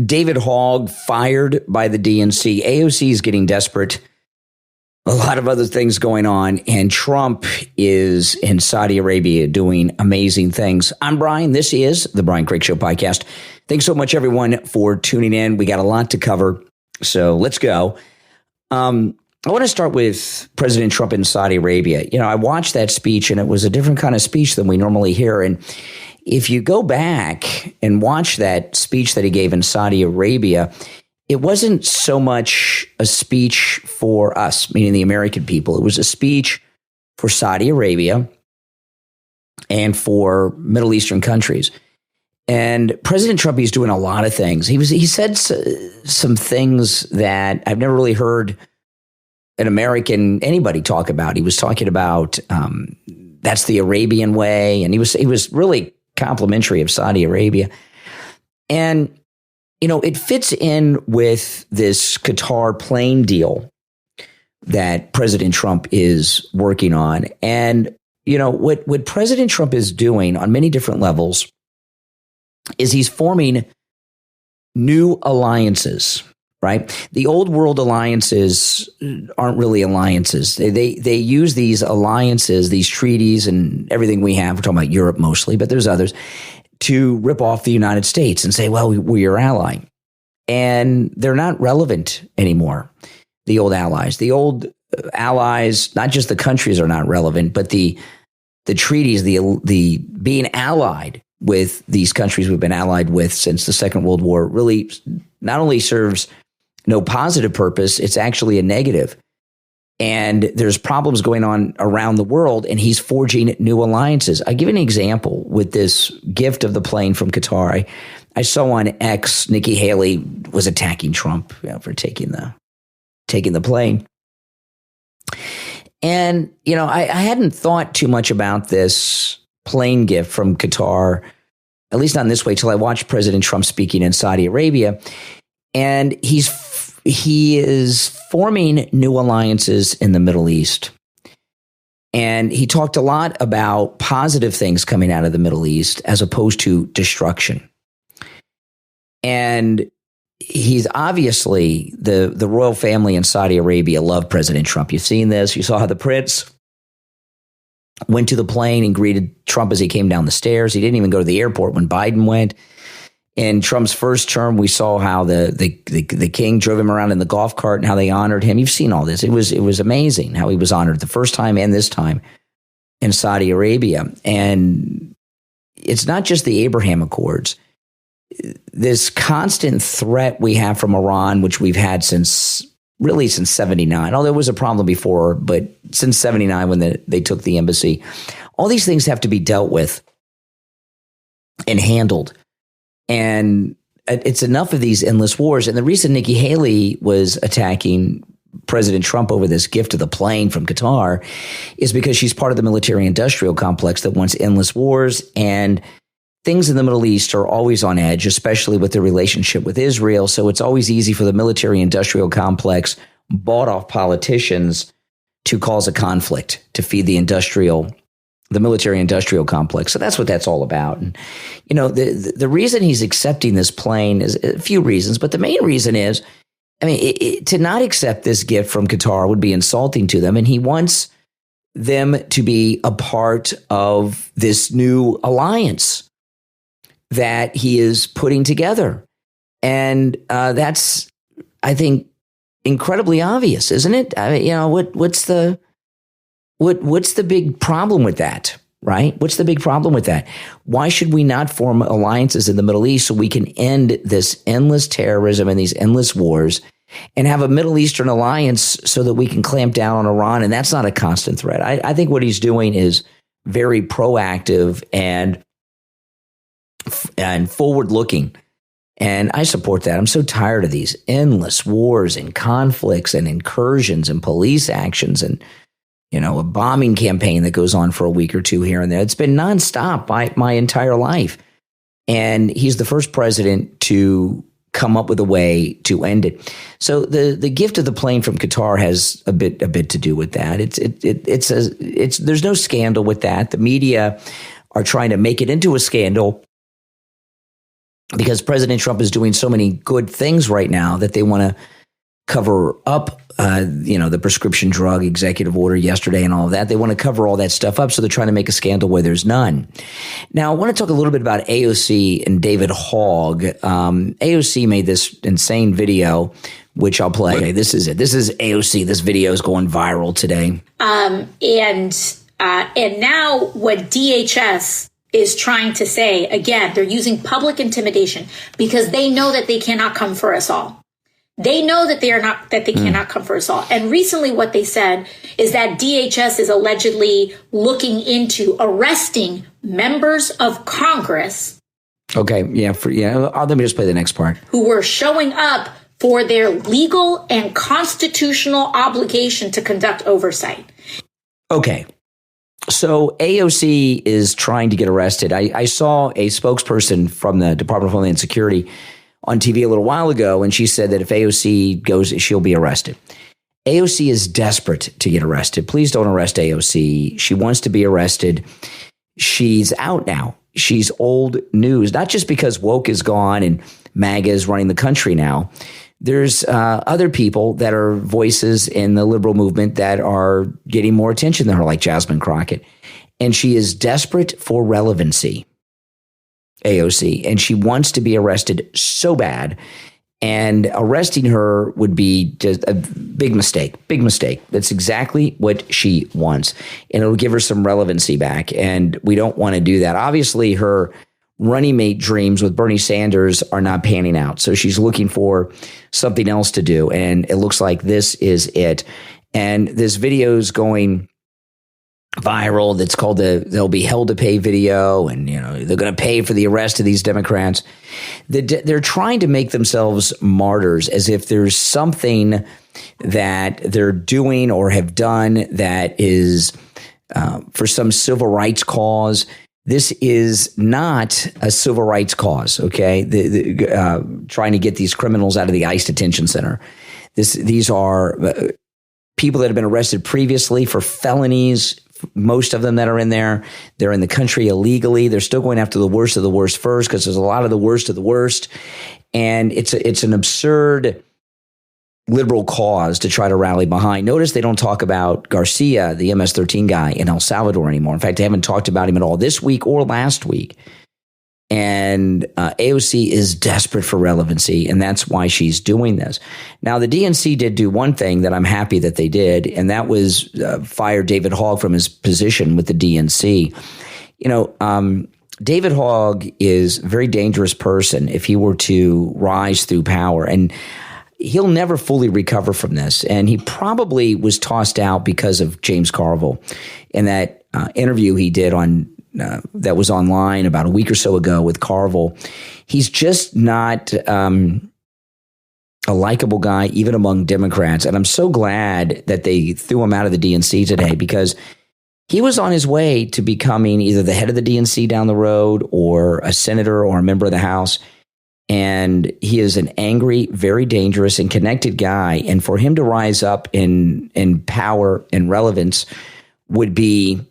David Hogg fired by the DNC. AOC is getting desperate. A lot of other things going on. And Trump is in Saudi Arabia doing amazing things. I'm Brian. This is the Brian Craig Show podcast. Thanks so much, everyone, for tuning in. We got a lot to cover. So let's go. I want to start with President Trump in Saudi Arabia. You know, I watched that speech and it was a different kind of speech than we normally hear. And if you go back and watch that speech that he gave in Saudi Arabia, it wasn't so much a speech for us, meaning the American people. It was a speech for Saudi Arabia and for Middle Eastern countries. And President Trump, he's doing a lot of things. He said some things that I've never really heard an American, anybody talk about. He was talking about that's the Arabian way. And he was really complimentary of Saudi Arabia. And, you know, it fits in with this Qatar plane deal that President Trump is working on. And, you know, what President Trump is doing on many different levels is he's forming new alliances. Right? The old world alliances aren't really alliances. They use these alliances, these treaties and everything we have, we're talking about Europe mostly, but there's others, to rip off the United States and say, well, we're your ally. And they're not relevant anymore, the old allies. The old allies, not just the countries are not relevant, but the treaties, the being allied with these countries we've been allied with since the Second World War really not only serves no positive purpose, it's actually a negative. And there's problems going on around the world, and he's forging new alliances. I give an example with this gift of the plane from Qatar. I saw on X, Nikki Haley was attacking Trump, you know, for taking the plane. And, you know, I hadn't thought too much about this plane gift from Qatar, at least not in this way, till I watched President Trump speaking in Saudi Arabia. And he is forming new alliances in the Middle East. And he talked a lot about positive things coming out of the Middle East as opposed to destruction. And he's obviously, the royal family in Saudi Arabia love President Trump. You've seen this. You saw how the prince went to the plane and greeted Trump as he came down the stairs. He didn't even go to the airport when Biden went. In Trump's first term, we saw how the king drove him around in the golf cart and how they honored him. You've seen all this. It was amazing how he was honored the first time and this time in Saudi Arabia. And it's not just the Abraham Accords. This constant threat we have from Iran, which we've had since 79. Although there was a problem before, but since 79 when they took the embassy, all these things have to be dealt with and handled. And it's enough of these endless wars. And the reason Nikki Haley was attacking President Trump over this gift of the plane from Qatar is because she's part of the military-industrial complex that wants endless wars. And things in the Middle East are always on edge, especially with the relationship with Israel. So it's always easy for the military-industrial complex, bought-off politicians, to cause a conflict, to feed the military-industrial complex. So that's what that's all about. And, you know, the reason he's accepting this plane is a few reasons, but the main reason is, I mean, to not accept this gift from Qatar would be insulting to them. And he wants them to be a part of this new alliance that he is putting together. And that's, I think, incredibly obvious, isn't it? I mean, you know, what's the big problem with that, right? What's the big problem with that? Why should we not form alliances in the Middle East so we can end this endless terrorism and these endless wars and have a Middle Eastern alliance so that we can clamp down on Iran? And that's not a constant threat. I think what he's doing is very proactive and forward-looking. And I support that. I'm so tired of these endless wars and conflicts and incursions and police actions and, you know, a bombing campaign that goes on for a week or two here and there. It's been nonstop my entire life. And he's the first president to come up with a way to end it. So the gift of the plane from Qatar has a bit to do with that. There's no scandal with that. The media are trying to make it into a scandal because President Trump is doing so many good things right now that they want to cover up, the prescription drug executive order yesterday and all of that. They want to cover all that stuff up, so they're trying to make a scandal where there's none. Now, I want to talk a little bit about AOC and David Hogg. AOC made this insane video, which I'll play. Okay, this is it. This is AOC. This video is going viral today. And now what DHS is trying to say, again, they're using public intimidation because they know that they cannot come for us all. They know that they cannot come for us all. And recently what they said is that DHS is allegedly looking into arresting members of Congress. Okay. Let me just play the next part. Who were showing up for their legal and constitutional obligation to conduct oversight. Okay. So AOC is trying to get arrested. I saw a spokesperson from the Department of Homeland Security on TV a little while ago, and she said that if AOC goes, she'll be arrested. AOC is desperate to get arrested. Please don't arrest AOC. She wants to be arrested. She's out now. She's old news, not just because woke is gone and MAGA is running the country now. There's other people that are voices in the liberal movement that are getting more attention than her, like Jasmine Crockett. And she is desperate for relevancy, AOC, and she wants to be arrested so bad. And arresting her would be just a big mistake. That's exactly what she wants. And it'll give her some relevancy back. And we don't want to do that. Obviously, her running mate dreams with Bernie Sanders are not panning out. So she's looking for something else to do. And it looks like this is it. And this video is going viral. That's called they'll be held to pay video. And, they're going to pay for the arrest of these Democrats. They're trying to make themselves martyrs, as if there's something that they're doing or have done that is for some civil rights cause. This is not a civil rights cause, okay? Trying to get these criminals out of the ICE detention center. These are people that have been arrested previously for felonies. Most of them that are in there, they're in the country illegally. They're still going after the worst of the worst first, because there's a lot of the worst of the worst. And it's an absurd liberal cause to try to rally behind. Notice they don't talk about Garcia, the MS-13 guy in El Salvador anymore. In fact, they haven't talked about him at all this week or last week. And AOC is desperate for relevancy, and that's why she's doing this. Now, the DNC did do one thing that I'm happy that they did, and that was fire David Hogg from his position with the DNC. David Hogg is a very dangerous person if he were to rise through power, and he'll never fully recover from this. And he probably was tossed out because of James Carville in that interview he did on that was online about a week or so ago with Carville. He's just not a likable guy, even among Democrats. And I'm so glad that they threw him out of the DNC today, because he was on his way to becoming either the head of the DNC down the road or a senator or a member of the House. And he is an angry, very dangerous and connected guy. And for him to rise up in power and relevance would be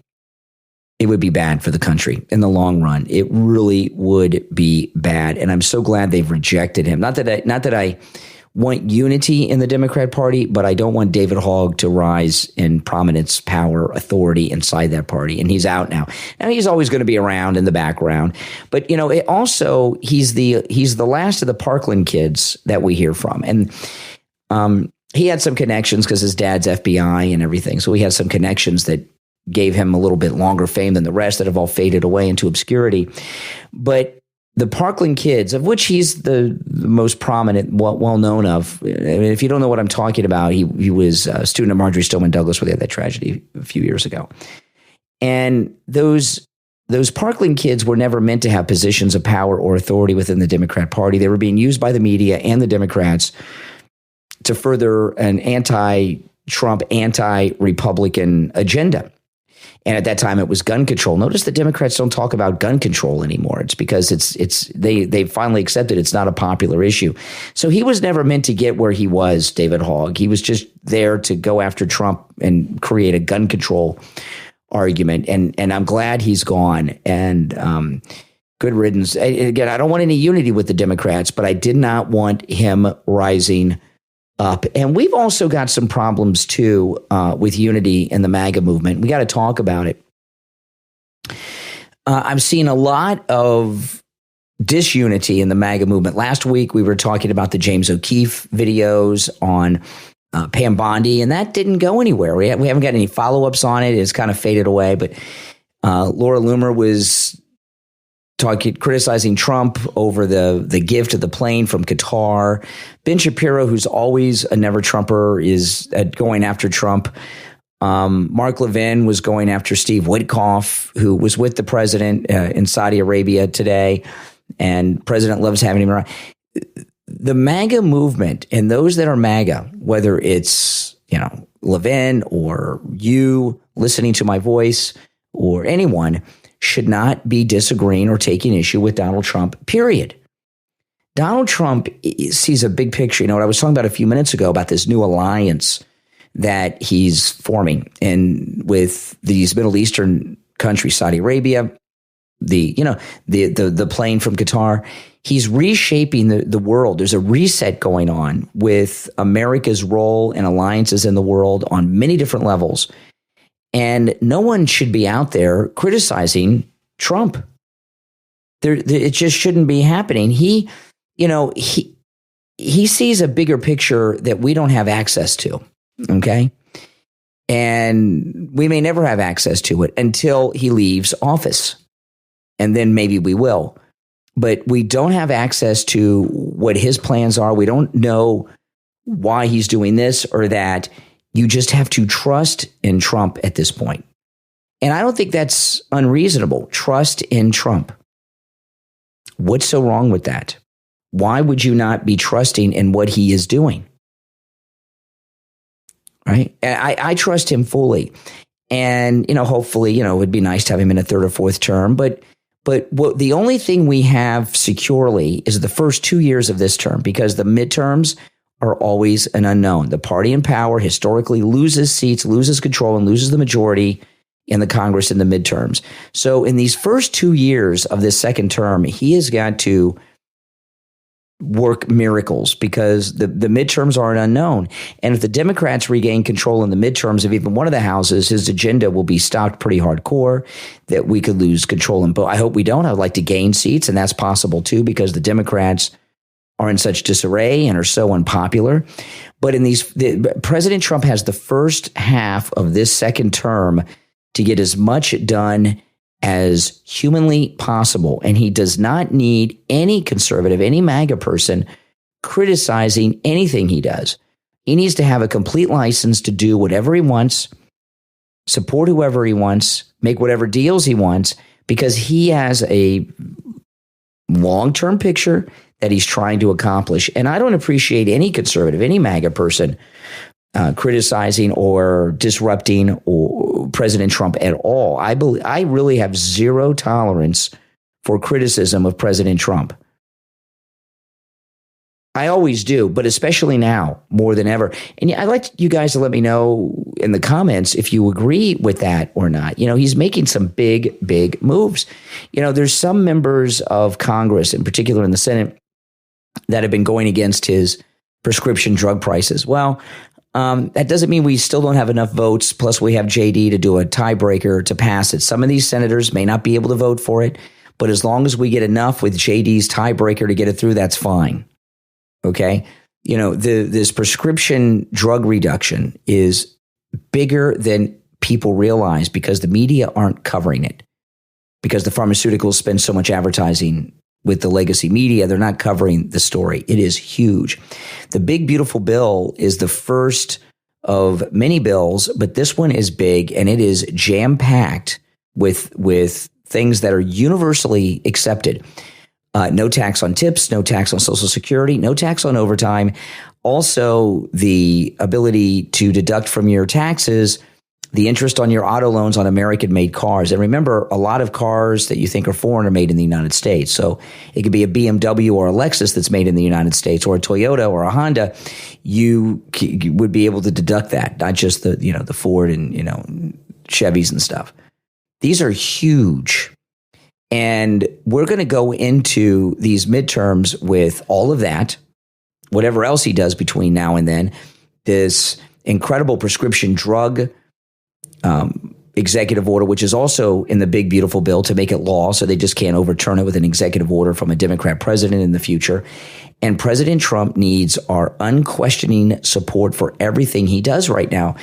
bad for the country in the long run. It really would be bad. And I'm so glad they've rejected him. Not that I want unity in the Democrat Party, but I don't want David Hogg to rise in prominence, power, authority inside that party. And he's out now. Now, he's always going to be around in the background. But, it also, he's the last of the Parkland kids that we hear from. And he had some connections because his dad's FBI and everything. So he had some connections that gave him a little bit longer fame than the rest that have all faded away into obscurity. But the Parkland kids, of which he's the most prominent, well known of. I mean, if you don't know what I'm talking about, he was a student of Marjorie Stoneman Douglas, where they had that tragedy a few years ago. And those Parkland kids were never meant to have positions of power or authority within the Democrat Party. They were being used by the media and the Democrats to further an anti-Trump, anti-Republican agenda. And at that time, it was gun control. Notice the Democrats don't talk about gun control anymore. It's because they finally accepted it's not a popular issue. So he was never meant to get where he was, David Hogg. He was just there to go after Trump and create a gun control argument. And I'm glad he's gone. And good riddance. Again, I don't want any unity with the Democrats, but I did not want him rising up. And we've also got some problems, too, with unity in the MAGA movement. We got to talk about it. I've seen a lot of disunity in the MAGA movement. Last week, we were talking about the James O'Keefe videos on Pam Bondi, and that didn't go anywhere. We haven't got any follow-ups on it. It's kind of faded away. But Laura Loomer was criticizing Trump over the gift of the plane from Qatar. Ben Shapiro, who's always a never-Trumper, is going after Trump. Mark Levin was going after Steve Witkoff, who was with the president in Saudi Arabia today, and president loves having him around. The MAGA movement and those that are MAGA, whether it's, Levin or you listening to my voice or anyone, should not be disagreeing or taking issue with Donald Trump, period. Donald Trump sees a big picture. What I was talking about a few minutes ago about this new alliance that he's forming and with these Middle Eastern countries, Saudi Arabia, the plane from Qatar. He's reshaping the world. There's a reset going on with America's role and alliances in the world on many different levels. And no one should be out there criticizing Trump. It just shouldn't be happening. He sees a bigger picture that we don't have access to. Okay. And we may never have access to it until he leaves office. And then maybe we will. But we don't have access to what his plans are. We don't know why he's doing this or that. You just have to trust in Trump at this point. And I don't think that's unreasonable. Trust in Trump. What's so wrong with that? Why would you not be trusting in what he is doing? Right? And I trust him fully. And, hopefully, it would be nice to have him in a third or fourth term. But the only thing we have securely is the first 2 years of this term, because the midterms are always an unknown. The party in power historically loses seats, loses control, and loses the majority in the Congress in the midterms. So in these first 2 years of this second term, he has got to work miracles because the midterms are an unknown. And if the Democrats regain control in the midterms of even one of the houses, his agenda will be stopped pretty hardcore, that we could lose control in both. I hope we don't. I would like to gain seats, and that's possible too, because the Democrats are in such disarray and are so unpopular. But President Trump has the first half of this second term to get as much done as humanly possible. And he does not need any conservative, any MAGA person criticizing anything he does. He needs to have a complete license to do whatever he wants, support whoever he wants, make whatever deals he wants, because he has a long-term picture that he's trying to accomplish. And I don't appreciate any conservative, any MAGA person criticizing or disrupting President Trump at all. I really have zero tolerance for criticism of President Trump. I always do, but especially now more than ever. And I'd like you guys to let me know in the comments if you agree with that or not. He's making some big, big moves. There's some members of Congress, in particular in the Senate, that have been going against his prescription drug prices. Well, that doesn't mean we still don't have enough votes. Plus, we have JD to do a tiebreaker to pass it. Some of these senators may not be able to vote for it, but as long as we get enough with JD's tiebreaker to get it through, that's fine. Okay? This prescription drug reduction is bigger than people realize because the media aren't covering it. Because the pharmaceuticals spend so much advertising with the legacy media, they're not covering the story. It is huge. The big, beautiful bill is the first of many bills, but this one is big, and it is jam-packed with things that are universally accepted. No tax on tips, no tax on Social Security, no tax on overtime. Also, the ability to deduct from your taxes the interest on your auto loans on American-made cars. And remember, a lot of cars that you think are foreign are made in the United States. So it could be a BMW or a Lexus that's made in the United States, or a Toyota or a Honda. You would be able to deduct that, not just the Ford and Chevys and stuff. These are huge. And we're going to go into these midterms with all of that, whatever else he does between now and then, this incredible prescription drug executive order, which is also in the big, beautiful bill to make it law, so they just can't overturn it with an executive order from a Democrat president in the future. And President Trump needs our unquestioning support for everything he does right now.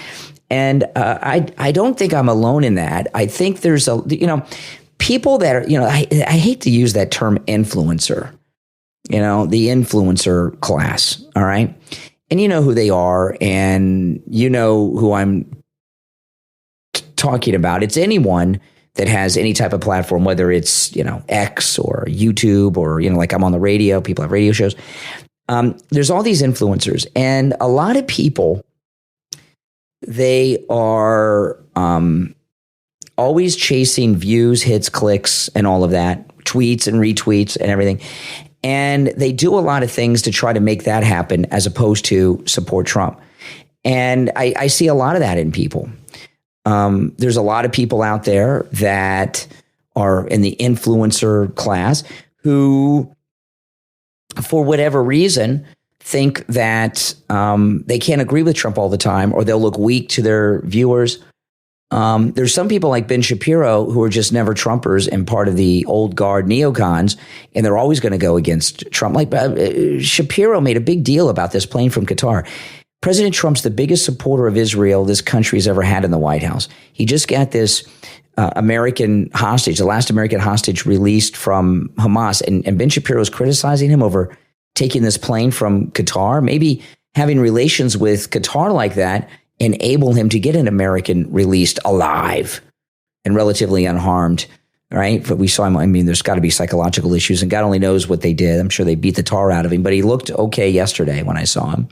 And I don't think I'm alone in that. I think there's people that are, I hate to use that term influencer, the influencer class. All right. And you know who they are, and you know who I'm talking about. It's anyone that has any type of platform, whether it's, X or YouTube or, like I'm on the radio, people have radio shows. There's all these influencers, and a lot of people, they are always chasing views, hits, clicks, and all of that, tweets and retweets and everything. And they do a lot of things to try to make that happen as opposed to support Trump. And I see a lot of that in people. There's a lot of people out there that are in the influencer class who, for whatever reason, think that they can't agree with Trump all the time, or they'll look weak to their viewers. There's some people like Ben Shapiro who are just never Trumpers and part of the old guard neocons, and they're always going to go against Trump. Like Shapiro made a big deal about this plane from Qatar. President Trump's the biggest supporter of Israel this country's ever had in the White House. He just got this American hostage, the last American hostage released from Hamas, and Ben Shapiro's criticizing him over taking this plane from Qatar. Maybe having relations with Qatar like that enable him to get an American released alive and relatively unharmed, right? But we saw him, there's got to be psychological issues, and God only knows what they did. I'm sure they beat the tar out of him, but he looked okay yesterday when I saw him.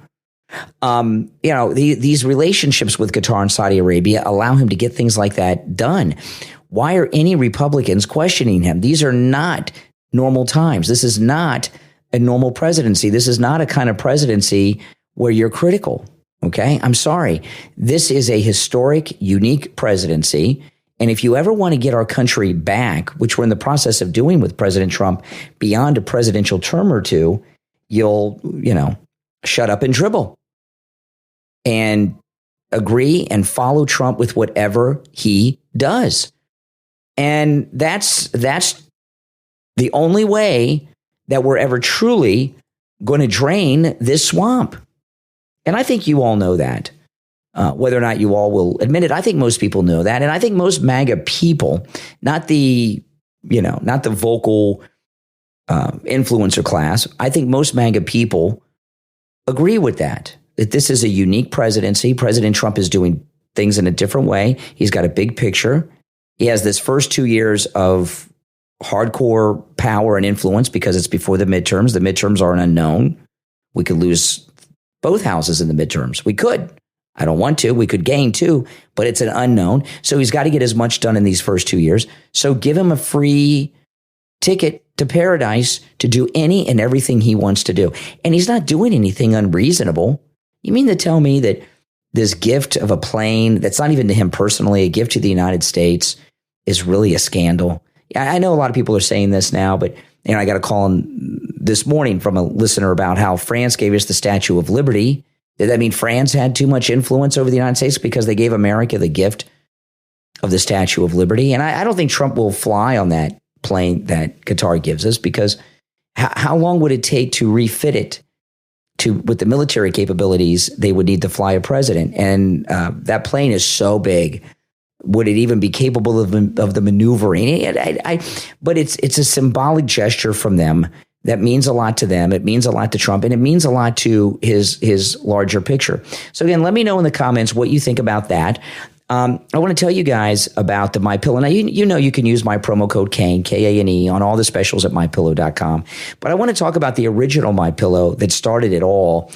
These relationships with Qatar and Saudi Arabia allow him to get things like that done. Why are any Republicans questioning him? These are not normal times. This is not a normal presidency. This is not a kind of presidency where you're critical. Okay, I'm sorry. This is a historic, unique presidency. And if you ever want to get our country back, which we're in the process of doing with President Trump, beyond a presidential term or two, you'll, shut up and dribble and agree and follow Trump with whatever he does. And that's the only way that we're ever truly going to drain this swamp. And I think you all know that. Whether or not you all will admit it, I think most people know that. And I think most MAGA people, not the vocal influencer class, I think most MAGA people agree with that this is a unique presidency. President Trump is doing things in a different way. He's got a big picture. He has this first 2 years of hardcore power and influence because it's before the midterms. The midterms are an unknown. We could lose both houses in the midterms. We could. I don't want to. We could gain too, but it's an unknown. So he's got to get as much done in these first 2 years. So give him a free ticket to paradise to do any and everything he wants to do. And he's not doing anything unreasonable. You mean to tell me that this gift of a plane that's not even to him personally, a gift to the United States, is really a scandal? I know a lot of people are saying this now, but I got a call this morning from a listener about how France gave us the Statue of Liberty. Did that mean France had too much influence over the United States because they gave America the gift of the Statue of Liberty? And I don't think Trump will fly on that plane that Qatar gives us, because how long would it take to refit it with the military capabilities they would need to fly a president? And that plane is so big. Would it even be capable of the maneuvering? But it's a symbolic gesture from them that means a lot to them. It means a lot to Trump, and it means a lot to his larger picture. So again, let me know in the comments what you think about that. I want to tell you guys about the MyPillow. Now, you can use my promo code Kane, Kane, on all the specials at MyPillow.com. But I want to talk about the original MyPillow that started it all.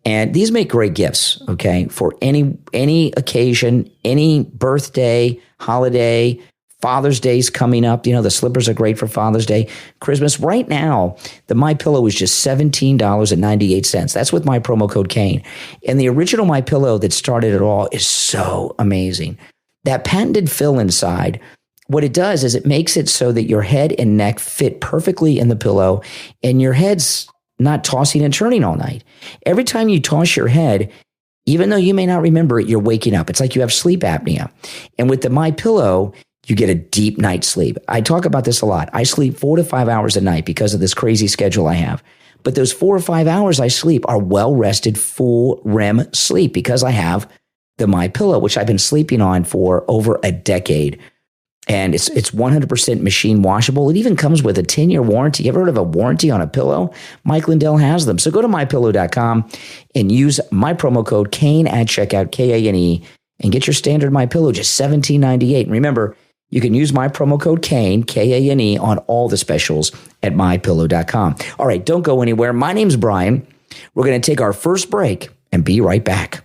And these make great gifts, okay, for any occasion, any birthday, holiday. Father's Day's coming up. The slippers are great for Father's Day. Christmas. Right now, the MyPillow is just $17.98. That's with my promo code Kane. And the original MyPillow that started it all is so amazing. That patented fill inside what it does is it makes it so that your head and neck fit perfectly in the pillow and your head's not tossing and turning all night. Every time you toss your head, even though you may not remember it, you're waking up. It's like you have sleep apnea. And with the MyPillow, you get a deep night's sleep. I talk about this a lot. I sleep 4 to 5 hours a night because of this crazy schedule I have. But those 4 or 5 hours I sleep are well-rested, full REM sleep because I have the MyPillow, which I've been sleeping on for over a decade. And it's 100% machine washable. It even comes with a 10-year warranty. You ever heard of a warranty on a pillow? Mike Lindell has them. So go to mypillow.com and use my promo code Kane at checkout, Kane, and get your standard MyPillow just $17.98. And remember, you can use my promo code Kane, Kane, on all the specials at mypillow.com. All right, don't go anywhere. My name's Brian. We're going to take our first break and be right back.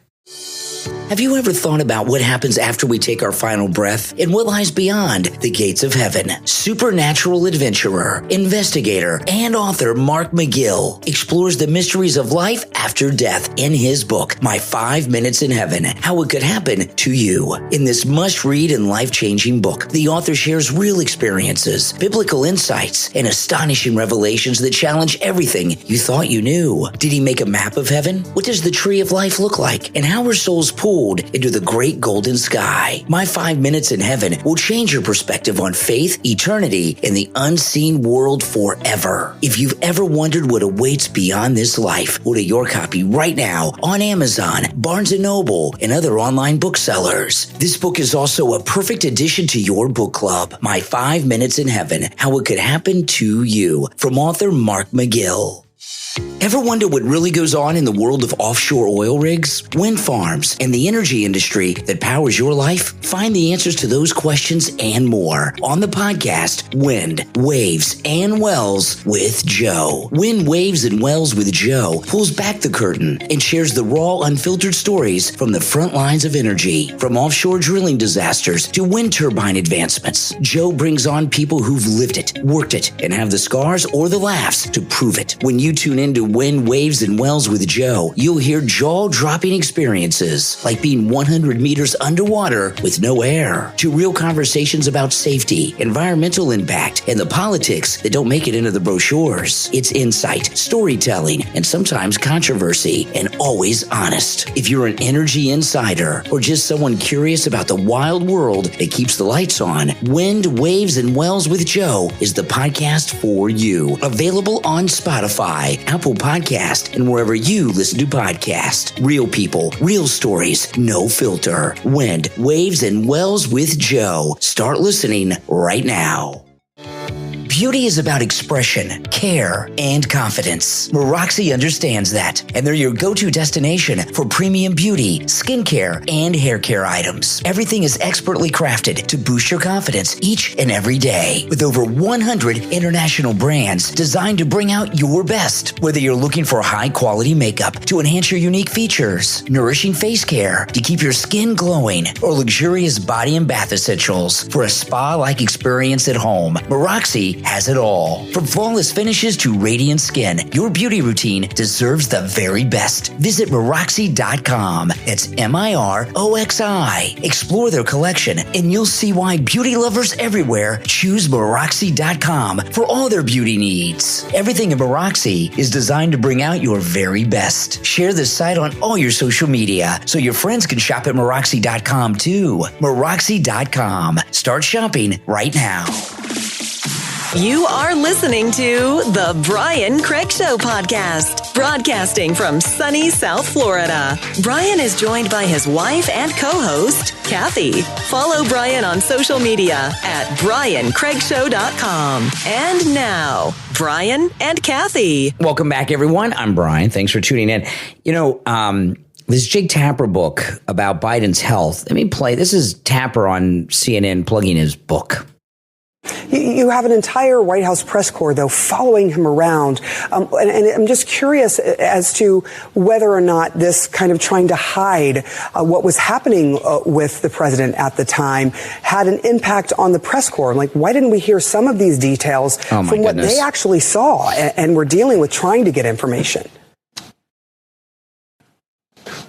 Have you ever thought about what happens after we take our final breath and what lies beyond the gates of heaven? Supernatural adventurer, investigator, and author Mark McGill explores the mysteries of life after death in his book, My 5 Minutes in Heaven, How It Could Happen to You. In this must-read and life-changing book, the author shares real experiences, biblical insights, and astonishing revelations that challenge everything you thought you knew. Did he make a map of heaven? What does the tree of life look like? And how are souls pulled into the great golden sky? My 5 Minutes in Heaven will change your perspective on faith, eternity, and the unseen world forever. If you've ever wondered what awaits beyond this life, order your copy right now on Amazon, Barnes & Noble, and other online booksellers. This book is also a perfect addition to your book club. My 5 Minutes in Heaven, How It Could Happen to You, from author Mark McGill. Ever wonder what really goes on in the world of offshore oil rigs, wind farms, and the energy industry that powers your life? Find the answers to those questions and more on the podcast Wind, Waves, and Wells with Joe. Wind, Waves, and Wells with Joe pulls back the curtain and shares the raw, unfiltered stories from the front lines of energy. From offshore drilling disasters to wind turbine advancements, Joe brings on people who've lived it, worked it, and have the scars or the laughs to prove it. When you tune into Wind, Waves, and Wells with Joe, you'll hear jaw-dropping experiences like being 100 meters underwater with no air, to real conversations about safety, environmental impact, and the politics that don't make it into the brochures. It's insight, storytelling, and sometimes controversy, and always honest. If you're an energy insider or just someone curious about the wild world that keeps the lights on, Wind, Waves, and Wells with Joe is the podcast for you. Available on Spotify, Apple Podcast, and wherever you listen to podcasts. Real people, real stories, no filter. Wind, Waves, and Wells with Joe. Start listening right now. Beauty is about expression, care, and confidence. Meroxy understands that, and they're your go-to destination for premium beauty, skincare, and hair care items. Everything is expertly crafted to boost your confidence each and every day. With over 100 international brands designed to bring out your best. Whether you're looking for high-quality makeup to enhance your unique features, nourishing face care to keep your skin glowing, or luxurious body and bath essentials for a spa-like experience at home, Meroxy has it all. From flawless finishes to radiant skin, your beauty routine deserves the very best. Visit Meroxy.com. That's Miroxi. Explore their collection, and you'll see why beauty lovers everywhere choose Meroxy.com for all their beauty needs. Everything in Meroxy is designed to bring out your very best. Share this site on all your social media so your friends can shop at Meroxy.com too. Meroxy.com. Start shopping right now. You are listening to the Brian Craig Show podcast, broadcasting from sunny South Florida. Brian is joined by his wife and co-host, Kathy. Follow Brian on social media at BrianCraigShow.com. And now, Brian and Kathy. Welcome back, everyone. I'm Brian. Thanks for tuning in. This Jake Tapper book about Biden's health. Let me play. This is Tapper on CNN plugging his book. You have an entire White House press corps, though, following him around. And I'm just curious as to whether or not this kind of trying to hide what was happening with the president at the time had an impact on the press corps. Like, why didn't we hear some of these details from what they actually saw and were dealing with trying to get information?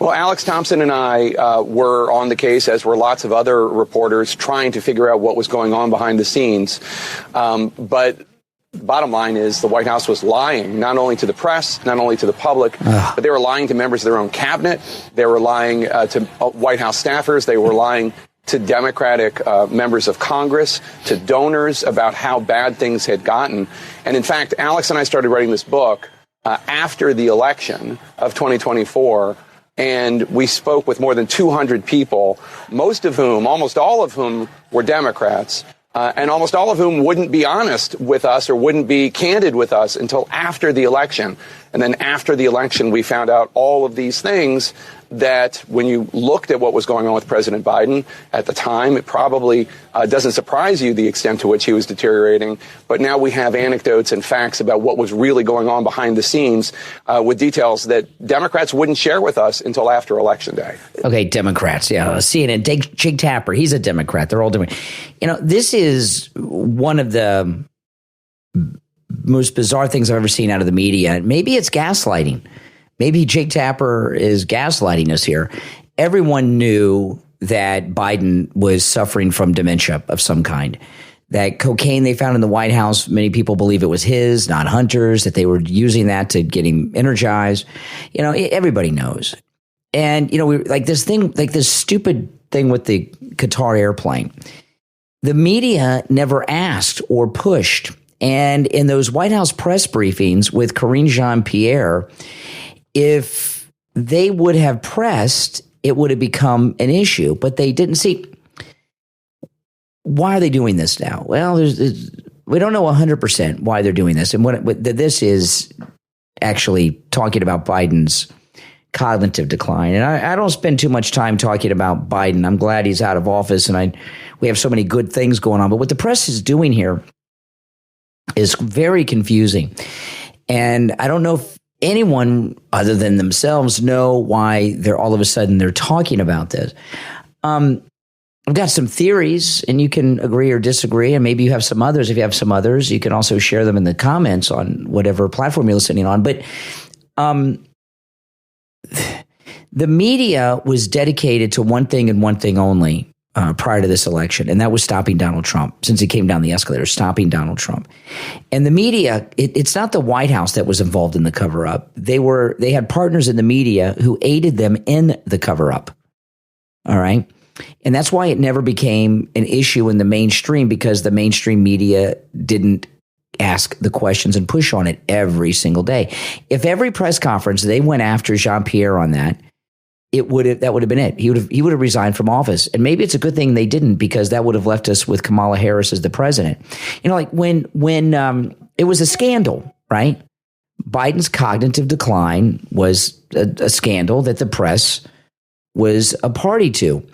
Well, Alex Thompson and I were on the case, as were lots of other reporters, trying to figure out what was going on behind the scenes. But bottom line is the White House was lying, not only to the press, not only to the public, but they were lying to members of their own cabinet. They were lying to White House staffers. They were lying to Democratic members of Congress, to donors about how bad things had gotten. And in fact, Alex and I started writing this book after the election of 2024. And we spoke with more than 200 people, almost all of whom were Democrats. And almost all of whom wouldn't be honest with us or wouldn't be candid with us until after the election. And then after the election, we found out all of these things that when you looked at what was going on with President Biden at the time, it probably doesn't surprise you the extent to which he was deteriorating. But now we have anecdotes and facts about what was really going on behind the scenes with details that Democrats wouldn't share with us until after Election Day. Okay, Democrats. Yeah, CNN. Jake Tapper, he's a Democrat. They're all Democrat. This is one of the most bizarre things I've ever seen out of the media. Maybe it's gaslighting. Maybe Jake Tapper is gaslighting us here. Everyone knew that Biden was suffering from dementia of some kind. That cocaine they found in the White House, many people believe it was his, not Hunter's, that they were using that to get him energized. Everybody knows. And, we like this stupid thing with the Qatar airplane. The media never asked or pushed. And in those White House press briefings with Karine Jean-Pierre, if they would have pressed, it would have become an issue. But they didn't. See, why are they doing this now? Well, we don't know 100% why they're doing this. And what this is actually talking about Biden's cognitive decline. And I don't spend too much time talking about Biden. I'm glad he's out of office, and we have so many good things going on. But what the press is doing here is very confusing. And I don't know if anyone other than themselves know why they're all of a sudden they're talking about this. I've got some theories, and you can agree or disagree, and maybe you have some others. If you have some others, you can also share them in the comments on whatever platform you're listening on. But the media was dedicated to one thing and one thing only prior to this election, and that was stopping Donald Trump. Since he came down the escalator, stopping Donald Trump. And the media, it's not the White House that was involved in the cover-up. They had partners in the media who aided them in the cover-up. All right? And that's why it never became an issue in the mainstream, because the mainstream media didn't ask the questions and push on it every single day. If every press conference they went after Jean-Pierre on that, that would have been it. He would have resigned from office. And maybe it's a good thing they didn't, because that would have left us with Kamala Harris as the president. Like when it was a scandal, right? Biden's cognitive decline was a scandal that the press was a party to.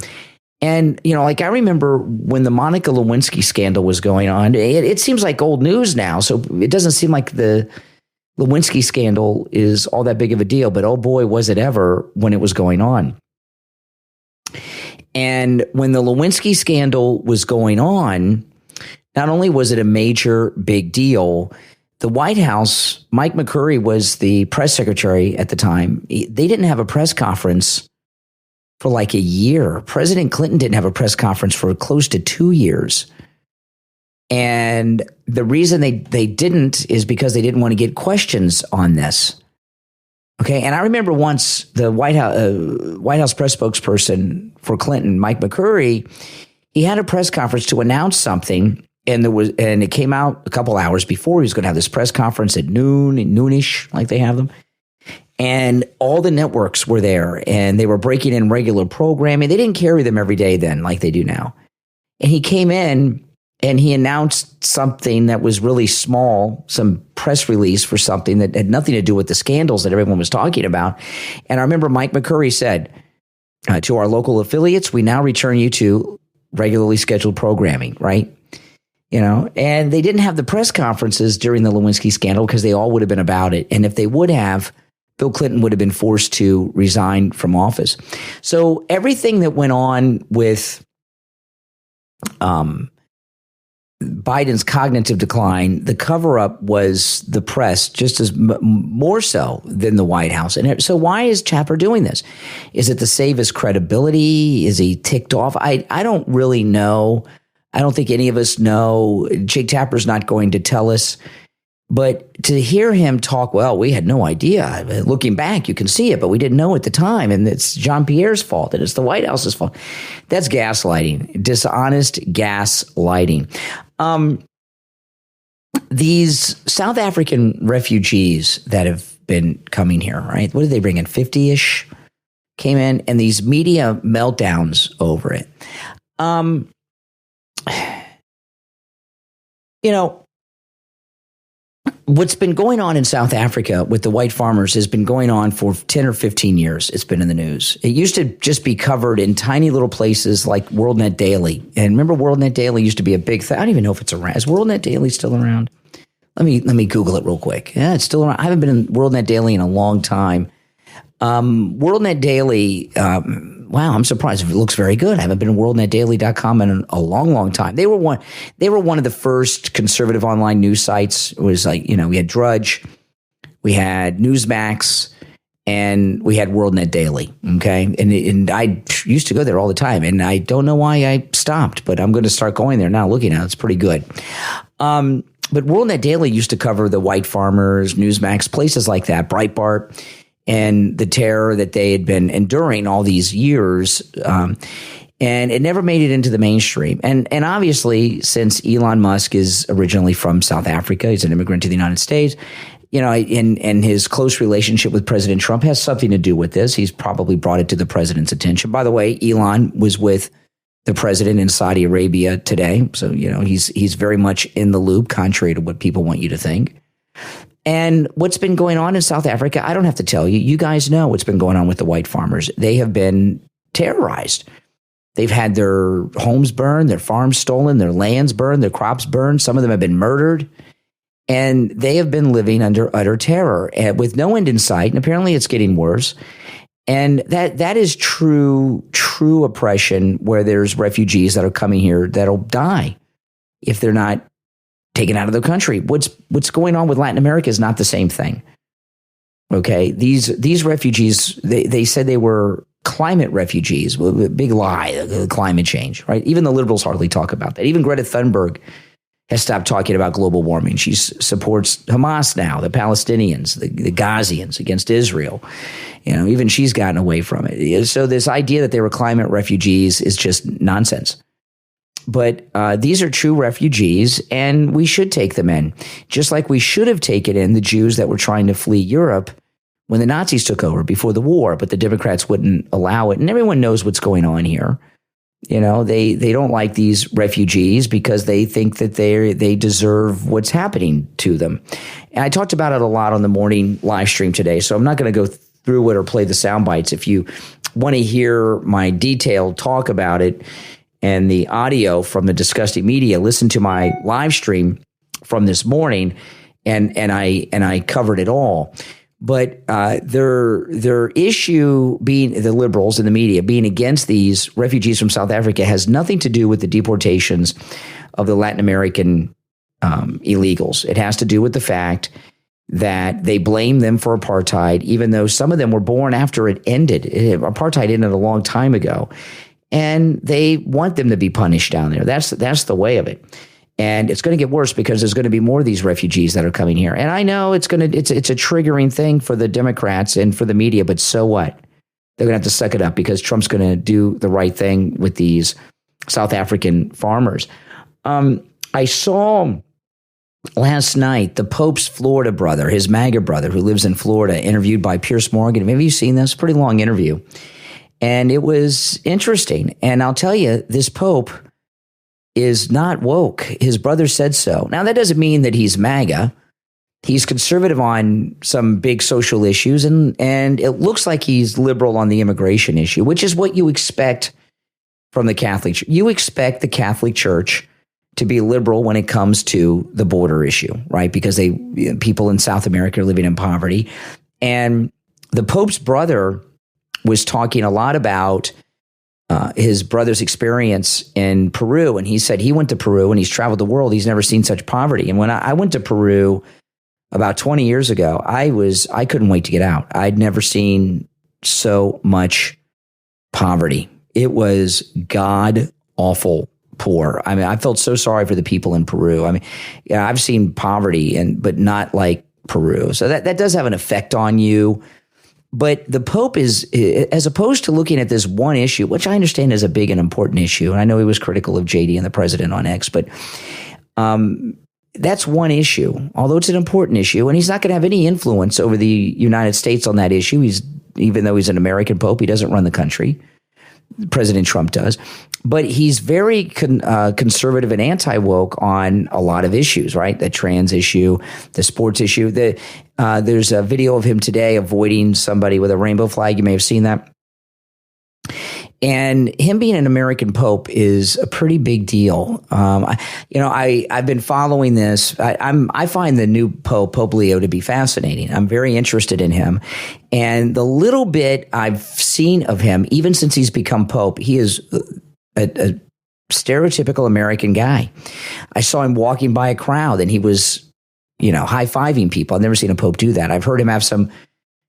And, I remember when the Monica Lewinsky scandal was going on, it seems like old news now. So it doesn't seem like the Lewinsky scandal is all that big of a deal, but oh boy, was it ever when it was going on. And when the Lewinsky scandal was going on, not only was it a major big deal, the White House, Mike McCurry was the press secretary at the time. They didn't have a press conference for like a year. President Clinton didn't have a press conference for close to 2 years. And the reason they didn't is because they didn't want to get questions on this. Okay, and I remember once the White House press spokesperson for Clinton, Mike McCurry, he had a press conference to announce something, and it came out a couple hours before he was going to have this press conference at noonish, like they have them. And all the networks were there, and they were breaking in regular programming. They didn't carry them every day then, like they do now. And he came in, and he announced something that was really small, some press release for something that had nothing to do with the scandals that everyone was talking about. And I remember Mike McCurry said, to our local affiliates, we now return you to regularly scheduled programming, right? And they didn't have the press conferences during the Lewinsky scandal because they all would have been about it. And if they would have, Bill Clinton would have been forced to resign from office. So everything that went on with Biden's cognitive decline, the cover-up was the press, just as more so than the White House. And so why is Tapper doing this? Is it to save his credibility? Is he ticked off? I don't really know. I don't think any of us know. Jake Tapper's not going to tell us. But to hear him talk, well, we had no idea. Looking back, you can see it, but we didn't know at the time. And it's Jean-Pierre's fault, and it's the White House's fault. That's gaslighting, dishonest gaslighting. These South African refugees that have been coming here, right? What did they bring in? 50-ish came in, and these media meltdowns over it. What's been going on in South Africa with the white farmers has been going on for 10 or 15 years. It's been in the news. It used to just be covered in tiny little places like WorldNetDaily. And remember, WorldNetDaily used to be a big thing. I don't even know if it's around. Is WorldNetDaily still around? Let me Google it real quick. Yeah, it's still around. I haven't been in WorldNetDaily in a long time. WorldNetDaily, wow, I'm surprised. It looks very good. I haven't been in WorldNetDaily.com in a long, long time. They were one of the first conservative online news sites. It was like, we had Drudge, we had Newsmax, and we had WorldNetDaily. Okay, and I used to go there all the time, and I don't know why I stopped, but I'm going to start going there now. Looking at it, it's pretty good. But WorldNetDaily used to cover the white farmers, Newsmax, places like that, Breitbart, and the terror that they had been enduring all these years. And it never made it into the mainstream. And obviously, since Elon Musk is originally from South Africa, he's an immigrant to the United States, and his close relationship with President Trump has something to do with this. He's probably brought it to the president's attention. By the way, Elon was with the president in Saudi Arabia today. So, he's very much in the loop, contrary to what people want you to think. And what's been going on in South Africa, I don't have to tell you. You guys know what's been going on with the white farmers. They have been terrorized. They've had their homes burned, their farms stolen, their lands burned, their crops burned. Some of them have been murdered. And they have been living under utter terror with no end in sight. And apparently it's getting worse. And that is true oppression, where there's refugees that are coming here that'll die if they're not taken out of the country. What's going on with Latin America is not the same thing. Okay, these refugees, they said they were climate refugees. Big lie, climate change, right? Even the liberals hardly talk about that. Even Greta Thunberg has stopped talking about global warming. She supports Hamas now, the Palestinians, the Gazians against Israel. Even she's gotten away from it. So this idea that they were climate refugees is just nonsense. But these are true refugees, and we should take them in, just like we should have taken in the Jews that were trying to flee Europe when the Nazis took over before the war, but the Democrats wouldn't allow it. And everyone knows what's going on here. They don't like these refugees because they think that they deserve what's happening to them. And I talked about it a lot on the morning live stream today, so I'm not going to go through it or play the sound bites. If you want to hear my detailed talk about it and the audio from the disgusting media, listen to my live stream from this morning, and I covered it all. But their issue being the liberals and the media being against these refugees from South Africa has nothing to do with the deportations of the Latin American illegals. It has to do with the fact that they blame them for apartheid, even though some of them were born after it ended. Apartheid ended a long time ago. And they want them to be punished down there. That's the way of it. And it's going to get worse because there's going to be more of these refugees that are coming here. And I know it's a triggering thing for the Democrats and for the media, but so what? They're going to have to suck it up because Trump's going to do the right thing with these South African farmers. I saw last night the Pope's Florida brother, his MAGA brother who lives in Florida, interviewed by Piers Morgan. Have you seen this? Pretty long interview. And it was interesting. And I'll tell you, this Pope is not woke. His brother said so. Now, that doesn't mean that he's MAGA. He's conservative on some big social issues, and it looks like he's liberal on the immigration issue, which is what you expect from the Catholic Church. You expect the Catholic Church to be liberal when it comes to the border issue, right? Because people in South America are living in poverty. And the Pope's brother was talking a lot about his brother's experience in Peru, and he said he went to Peru and he's traveled the world. He's never seen such poverty. And when I went to Peru about 20 years ago, I couldn't wait to get out. I'd never seen so much poverty. It was god awful poor. I mean, I felt so sorry for the people in Peru. I mean, yeah, I've seen poverty, but not like Peru. So that does have an effect on you. But the Pope is, as opposed to looking at this one issue, which I understand is a big and important issue, and I know he was critical of JD and the president on X, but that's one issue, although it's an important issue, and he's not going to have any influence over the United States on that issue. Even though he's an American Pope, he doesn't run the country. President Trump does. But he's very conservative and anti-woke on a lot of issues, right? The trans issue, the sports issue. There's a video of him today avoiding somebody with a rainbow flag. You may have seen that. And him being an American Pope is a pretty big deal. I've been following this. I find the new Pope Leo to be fascinating. I'm very interested in him. And the little bit I've seen of him, even since he's become Pope, he is a stereotypical American guy. I saw him walking by a crowd and he was, high-fiving people. I've never seen a Pope do that. I've heard him have some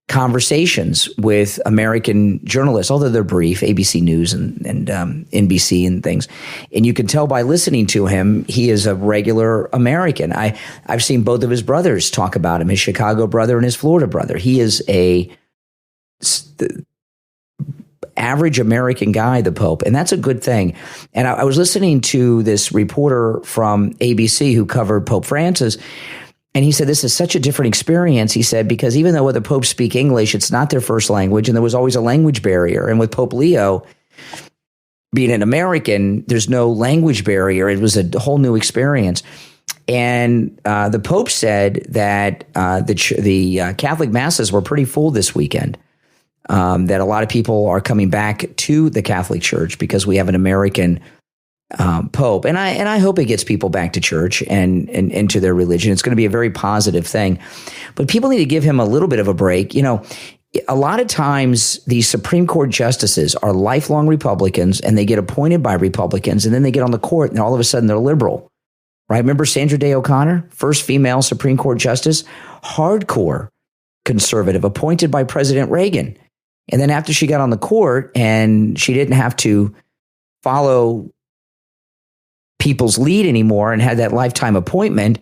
conversations with American journalists, although they're brief, ABC News and NBC and things. And you can tell by listening to him, he is a regular American. I've seen both of his brothers talk about him, his Chicago brother and his Florida brother. He is the average American guy, the Pope, and that's a good thing. And I was listening to this reporter from ABC who covered Pope Francis, and he said, this is such a different experience, he said, because even though the popes speak English, it's not their first language, and there was always a language barrier. And with Pope Leo, being an American, there's no language barrier. It was a whole new experience. And the Pope said that the Catholic masses were pretty full this weekend, that a lot of people are coming back to the Catholic Church because we have an American Pope, and I hope it gets people back to church and into their religion. It's going to be a very positive thing, but people need to give him a little bit of a break. A lot of times these Supreme Court justices are lifelong Republicans, and they get appointed by Republicans, and then they get on the court, and all of a sudden they're liberal, right? Remember Sandra Day O'Connor, first female Supreme Court justice, hardcore conservative, appointed by President Reagan, and then after she got on the court and she didn't have to follow people's lead anymore and had that lifetime appointment,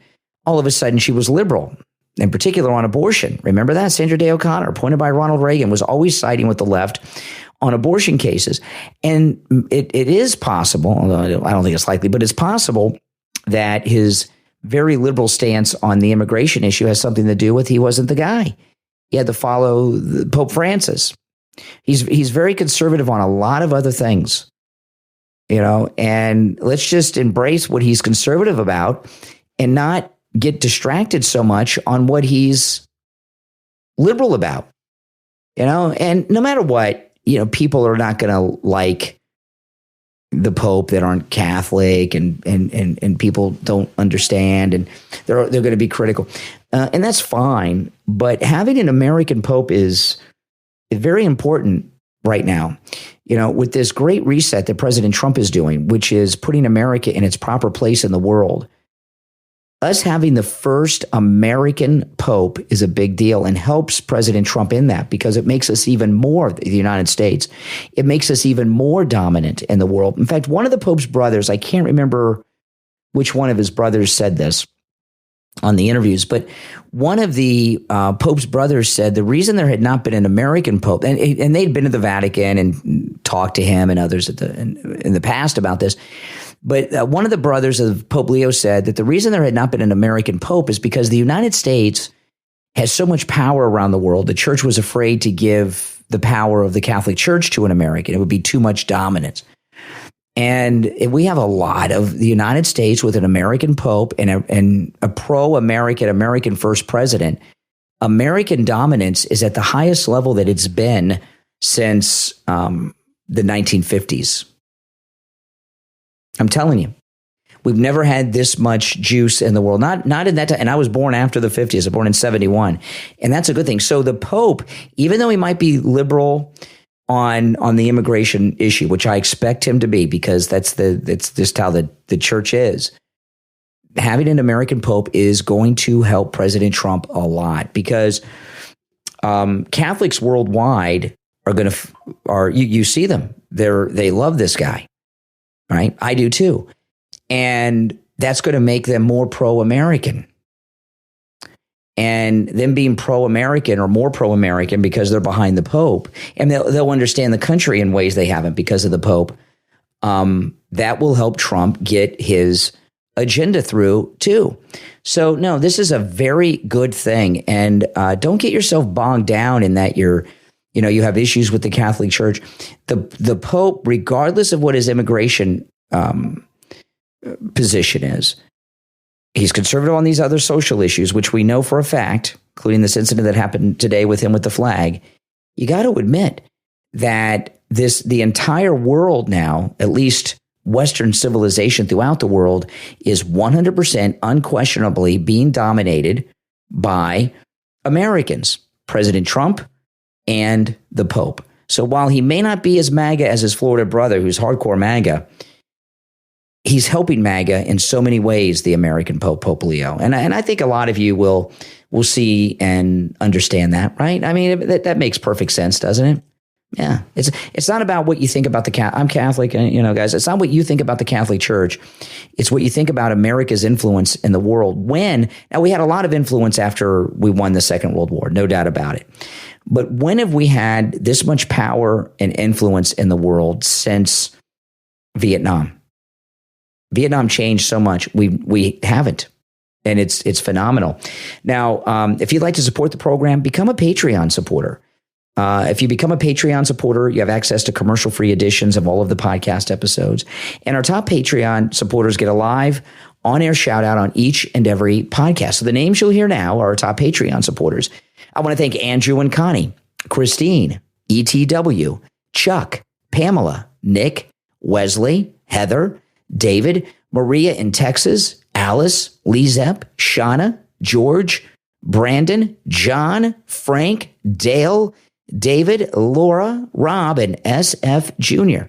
all of a sudden she was liberal, in particular on abortion. Remember that? Sandra Day O'Connor, appointed by Ronald Reagan, was always siding with the left on abortion cases. And it is possible, although I don't think it's likely, but it's possible that his very liberal stance on the immigration issue has something to do with he wasn't the guy. He had to follow Pope Francis. He's very conservative on a lot of other things. And let's just embrace what he's conservative about and not get distracted so much on what he's liberal about, and no matter what, people are not going to like the Pope that aren't Catholic and people don't understand, and they're going to be critical. And that's fine. But having an American Pope is very important right now. With this great reset that President Trump is doing, which is putting America in its proper place in the world, us having the first American Pope is a big deal and helps President Trump in that, because it makes us even more, the United States, it makes us even more dominant in the world. In fact, one of the Pope's brothers, I can't remember which one of his brothers said this on the interviews, but one of the Pope's brothers said the reason there had not been an American Pope, and they'd been to the Vatican and talked to him and others in the past about this, but one of the brothers of Pope Leo said that the reason there had not been an American Pope is because the United States has so much power around the world. The church was afraid to give the power of the Catholic Church to an American. It would be too much dominance. And we have a lot of the United States with an American Pope and a pro-American, American first president. American dominance is at the highest level that it's been since the 1950s. I'm telling you, we've never had this much juice in the world. Not in that time. And I was born after the 50s. I was born in 71. And that's a good thing. So the Pope, even though he might be liberal on the immigration issue, which I expect him to be, because that's just how the church is. Having an American Pope is going to help President Trump a lot, because Catholics worldwide you see them. They love this guy, right? I do too. And that's going to make them more pro-American. And them being pro-American or more pro-American because they're behind the Pope, and they'll understand the country in ways they haven't because of the Pope, that will help Trump get his agenda through too. So no, this is a very good thing. And don't get yourself bogged down in that you have issues with the Catholic Church. The Pope, regardless of what his immigration position is, he's conservative on these other social issues, which we know for a fact, including this incident that happened today with him with the flag. You got to admit that the entire world now, at least Western civilization throughout the world, is 100% unquestionably being dominated by Americans, President Trump and the Pope. So while he may not be as MAGA as his Florida brother, who's hardcore MAGA, he's helping MAGA in so many ways, the American Pope, Pope Leo. And I think a lot of you will see and understand that, right? I mean, that makes perfect sense, doesn't it? Yeah. It's not about what you think about I'm Catholic, guys. It's not what you think about the Catholic Church. It's what you think about America's influence in the world. Now we had a lot of influence after we won the Second World War, no doubt about it. But when have we had this much power and influence in the world since Vietnam? Vietnam changed so much. We haven't. And it's phenomenal. Now, if you'd like to support the program, become a Patreon supporter. If you become a Patreon supporter, you have access to commercial-free editions of all of the podcast episodes. And our top Patreon supporters get a live on-air shout-out on each and every podcast. So the names you'll hear now are our top Patreon supporters. I want to thank Andrew and Connie, Christine, ETW, Chuck, Pamela, Nick, Wesley, Heather, David, Maria in Texas, Alice, LeeZep, Shawna, George, Brandon, John, Frank, Dale, David, Laura, Rob, and SFjr.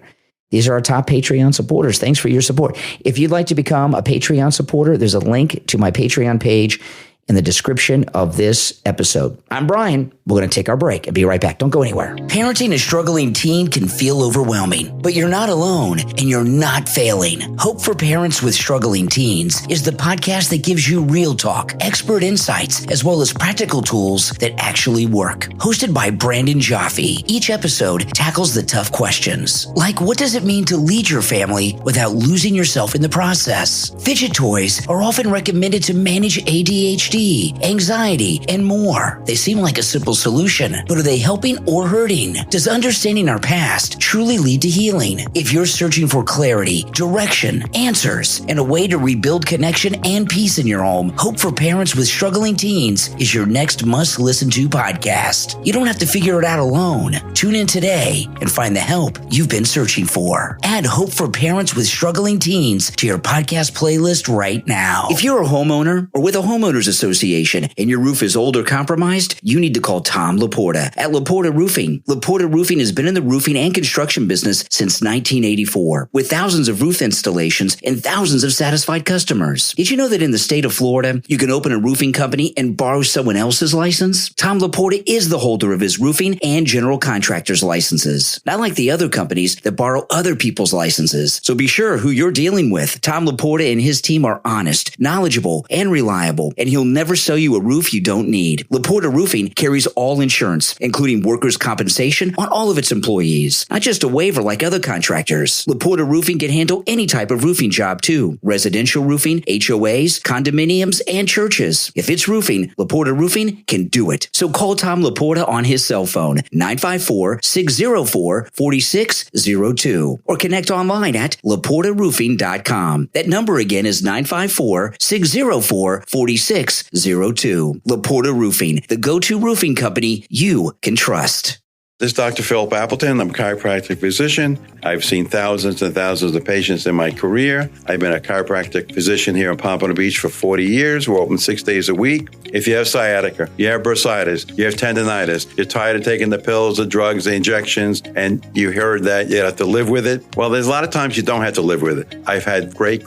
These are our top Patreon supporters. Thanks for your support. If you'd like to become a Patreon supporter, there's a link to my Patreon page in the description of this episode. I'm Brian. We're going to take our break and be right back. Don't go anywhere. Parenting a struggling teen can feel overwhelming, but you're not alone and you're not failing. Hope for Parents with Struggling Teens is the podcast that gives you real talk, expert insights, as well as practical tools that actually work. Hosted by Brandon Jaffe, each episode tackles the tough questions, like what does it mean to lead your family without losing yourself in the process? Fidget toys are often recommended to manage ADHD, anxiety, and more. They seem like a simple solution, but are they helping or hurting? Does understanding our past truly lead to healing? If you're searching for clarity, direction, answers, and a way to rebuild connection and peace in your home, Hope for Parents with Struggling Teens is your next must-listen-to podcast. You don't have to figure it out alone. Tune in today and find the help you've been searching for. Add Hope for Parents with Struggling Teens to your podcast playlist right now. If you're a homeowner or with a homeowners association and your roof is old or compromised, you need to call Tom Leaporta at Leaporta Roofing. Leaporta Roofing has been in the roofing and construction business since 1984, with thousands of roof installations and thousands of satisfied customers. Did you know that in the state of Florida, you can open a roofing company and borrow someone else's license? Tom Leaporta is the holder of his roofing and general contractor's licenses, not like the other companies that borrow other people's licenses. So be sure who you're dealing with. Tom Leaporta and his team are honest, knowledgeable, and reliable, and he'll never sell you a roof you don't need. Leaporta Roofing carries all insurance, including workers' compensation on all of its employees, not just a waiver like other contractors. Leaporta Roofing can handle any type of roofing job too. Residential roofing, HOAs, condominiums, and churches. If it's roofing, Leaporta Roofing can do it. So call Tom Leaporta on his cell phone, 954-604-4602, or connect online at LeaportaRoofing.com. That number again is 954-604-4602. Leaporta Roofing, the go-to roofing company you can trust. This is Dr. Philip Appleton. I'm a chiropractic physician. I've seen thousands and thousands of patients in my career. I've been a chiropractic physician here in Pompano Beach for 40 years. We're open 6 days a week. If you have sciatica, you have bursitis, you have tendonitis, you're tired of taking the pills, the drugs, the injections, and you heard that you have to live with it. Well, there's a lot of times you don't have to live with it. I've had great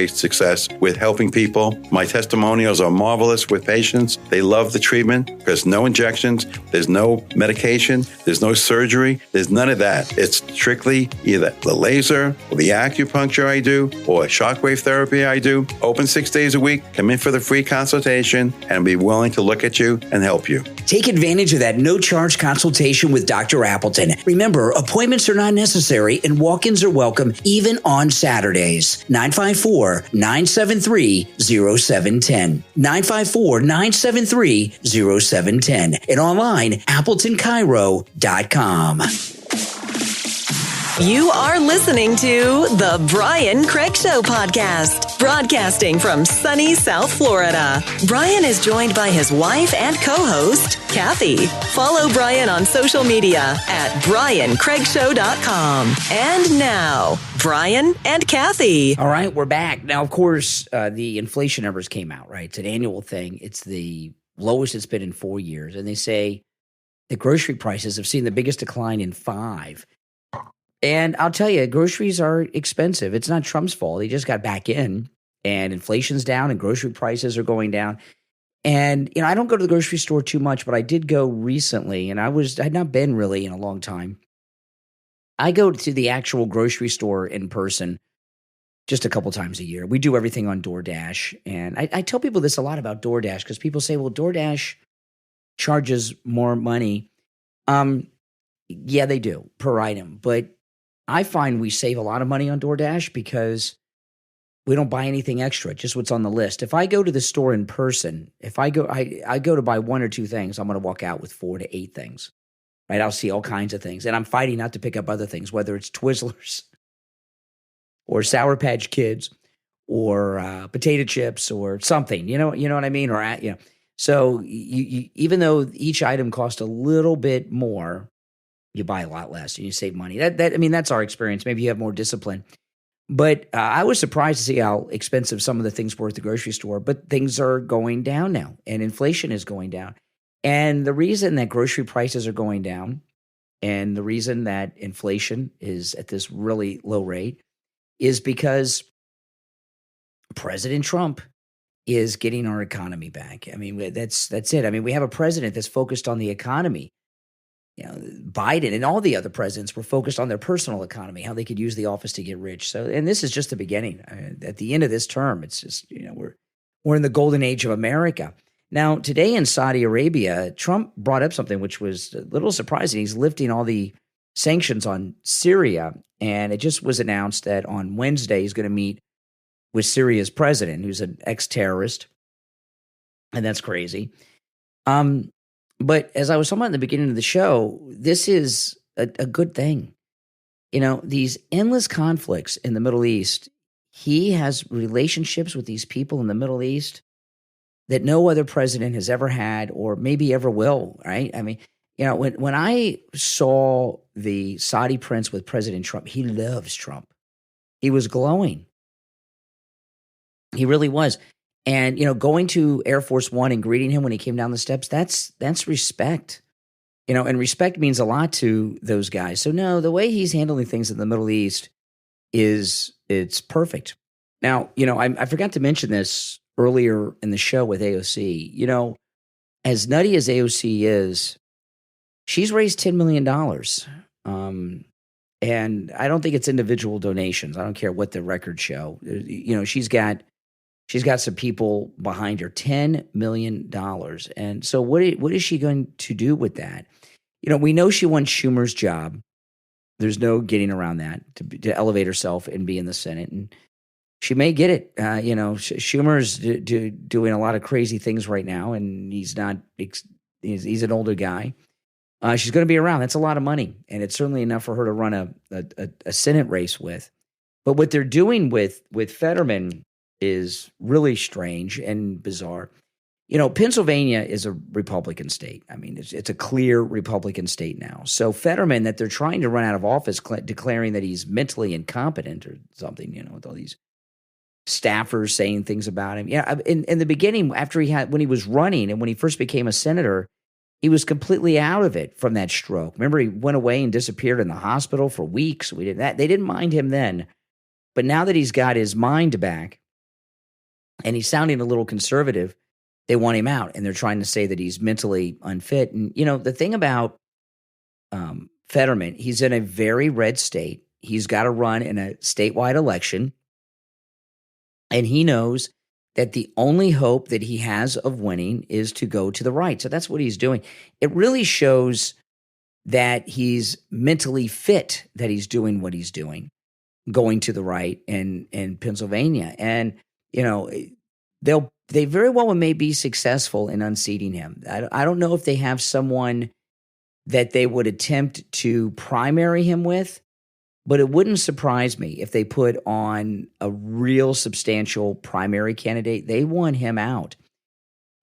success with helping people. My testimonials are marvelous with patients. They love the treatment. There's no injections. There's no medication. There's no surgery. There's none of that. It's strictly either the laser or the acupuncture I do or shockwave therapy I do. Open 6 days a week. Come in for the free consultation and be willing to look at you and help you. Take advantage of that no-charge consultation with Dr. Appleton. Remember, appointments are not necessary and walk-ins are welcome even on Saturdays. 954-973-0710. 954-973-0710. And online, AppletonChiro.com. You are listening to the Brian Craig Show podcast, broadcasting from sunny South Florida. Brian is joined by his wife and co-host, Kathy. Follow Brian on social media at BrianCraigShow.com. And now, Brian and Kathy. All right, we're back. Now, of course, the inflation numbers came out, right? It's an annual thing. It's the lowest it's been in 4 years. And they say the grocery prices have seen the biggest decline in 5. And I'll tell you, groceries are expensive. It's not Trump's fault. He just got back in, and inflation's down, and grocery prices are going down. And, I don't go to the grocery store too much, but I did go recently, and I'd not been really in a long time. I go to the actual grocery store in person just a couple times a year. We do everything on DoorDash. And I tell people this a lot about DoorDash because people say, well, DoorDash charges more money. Yeah, they do per item. But I find we save a lot of money on DoorDash because we don't buy anything extra, just what's on the list. If I go to the store in person, if I go to buy 1 or 2 things, I'm going to walk out with 4 to 8 things, right? I'll see all kinds of things. And I'm fighting not to pick up other things, whether it's Twizzlers or Sour Patch Kids or potato chips or something, you know what I mean? Or, so you, even though each item costs a little bit more, you buy a lot less and you save money. That's our experience. Maybe you have more discipline. But I was surprised to see how expensive some of the things were at the grocery store. But things are going down now, and inflation is going down. And the reason that grocery prices are going down and the reason that inflation is at this really low rate is because President Trump is getting our economy back. That's it. We have a president that's focused on the economy. Biden and all the other presidents were focused on their personal economy, how they could use the office to get rich. So, and this is just the beginning. At the end of this term, it's just, we're in the golden age of America. Now, today in Saudi Arabia, Trump brought up something which was a little surprising. He's lifting all the sanctions on Syria. And it just was announced that on Wednesday, he's going to meet with Syria's president, who's an ex-terrorist. And that's crazy. But as I was talking about in the beginning of the show, this is a good thing. These endless conflicts in the Middle East, he has relationships with these people in the Middle East that no other president has ever had or maybe ever will, right? When I saw the Saudi prince with President Trump, he loves Trump. He was glowing. He really was. And, going to Air Force One and greeting him when he came down the steps, that's respect. And respect means a lot to those guys. So, no, the way he's handling things in the Middle East it's perfect. Now, I forgot to mention this earlier in the show with AOC. As nutty as AOC is, she's raised $10 million. And I don't think it's individual donations. I don't care what the records show. She's got some people behind her, $10 million. And so what is she going to do with that? We know she wants Schumer's job. There's no getting around that, to elevate herself and be in the Senate. And she may get it. Schumer's doing a lot of crazy things right now, and he's an older guy. She's going to be around. That's a lot of money, and it's certainly enough for her to run a Senate race with. But what they're doing with Fetterman is really strange and bizarre. Pennsylvania is a Republican state. I mean, it's a clear Republican state now. So Fetterman, that they're trying to run out of office, declaring that he's mentally incompetent or something, with all these staffers saying things about him. Yeah, in the beginning, when he was running and when he first became a senator, he was completely out of it from that stroke. Remember, he went away and disappeared in the hospital for weeks. They didn't mind him then, but now that he's got his mind back and he's sounding a little conservative, they want him out, and they're trying to say that he's mentally unfit. And the thing about Fetterman, he's in a very red state. He's got to run in a statewide election, and he knows that the only hope that he has of winning is to go to the right. So that's what he's doing. It really shows that he's mentally fit, that he's doing what he's doing, going to the right in Pennsylvania. And, they very well may be successful in unseating him. I don't know if they have someone that they would attempt to primary him with, but it wouldn't surprise me if they put on a real substantial primary candidate. They want him out.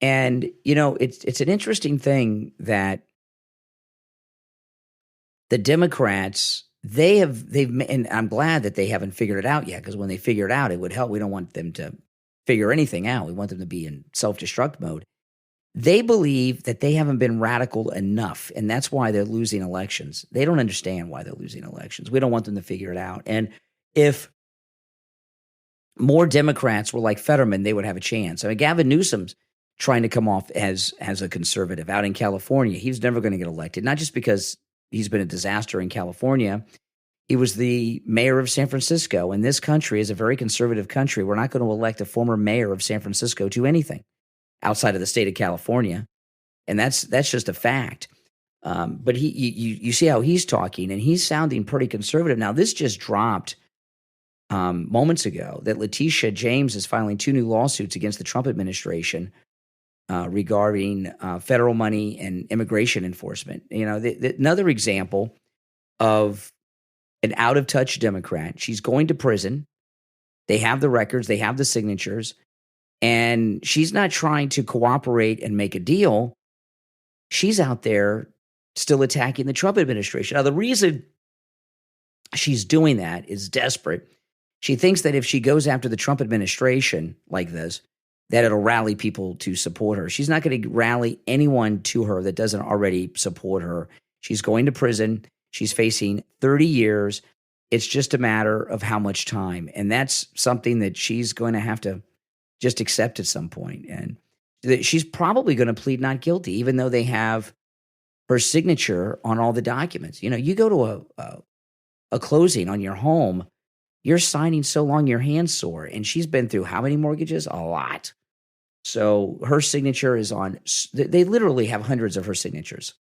And, it's an interesting thing that the Democrats, and I'm glad that they haven't figured it out yet, because when they figure it out, it would help. We don't want them to figure anything out. We want them to be in self-destruct mode. They believe that they haven't been radical enough, and that's why they're losing elections. They don't understand why they're losing elections. We don't want them to figure it out. And if more Democrats were like Fetterman, they would have a chance. I mean, Gavin Newsom's trying to come off as a conservative out in California. He's never going to get elected, not just because he's been a disaster in California. He was the mayor of San Francisco, and this country is a very conservative country. We're not going to elect a former mayor of San Francisco to anything outside of the state of California, and that's just a fact. But you see how he's talking, and he's sounding pretty conservative. Now, this just dropped moments ago that Letitia James is filing 2 new lawsuits against the Trump administration regarding federal money and immigration enforcement. Another example of an out-of-touch Democrat. She's going to prison. They have the records. They have the signatures. And she's not trying to cooperate and make a deal. She's out there still attacking the Trump administration. Now, the reason she's doing that is desperate. She thinks that if she goes after the Trump administration like this, that it'll rally people to support her. She's not going to rally anyone to her that doesn't already support her. She's going to prison. She's facing 30 years. It's just a matter of how much time. And that's something that she's going to have to just accept at some point. And she's probably going to plead not guilty, even though they have her signature on all the documents. You go to a closing on your home, you're signing so long your hands sore. And she's been through how many mortgages? A lot. So her signature is on, they literally have hundreds of her signatures.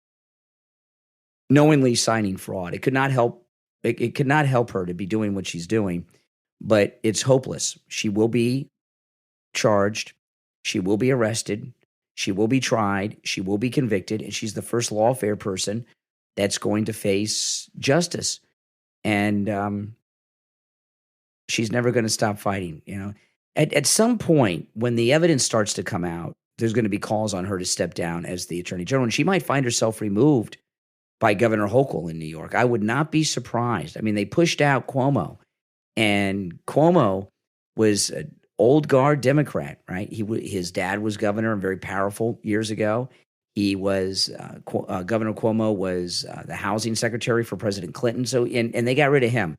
Knowingly signing fraud. It could not help her to be doing what she's doing, but it's hopeless. She will be charged. She will be arrested. She will be tried. She will be convicted. And she's the first lawfare person that's going to face justice. And she's never going to stop fighting. At some point, when the evidence starts to come out, there's going to be calls on her to step down as the attorney general. And she might find herself removed by Governor Hochul in New York. I would not be surprised. I mean, they pushed out Cuomo, and Cuomo was an old guard Democrat, right? His dad was governor and very powerful years ago. He was Governor Cuomo was the housing secretary for President Clinton. So, and they got rid of him.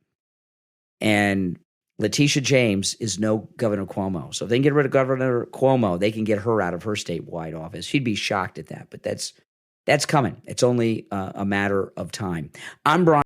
And Letitia James is no Governor Cuomo. So if they can get rid of Governor Cuomo, they can get her out of her statewide office. She'd be shocked at that, but that's coming. It's only a matter of time. I'm Brian.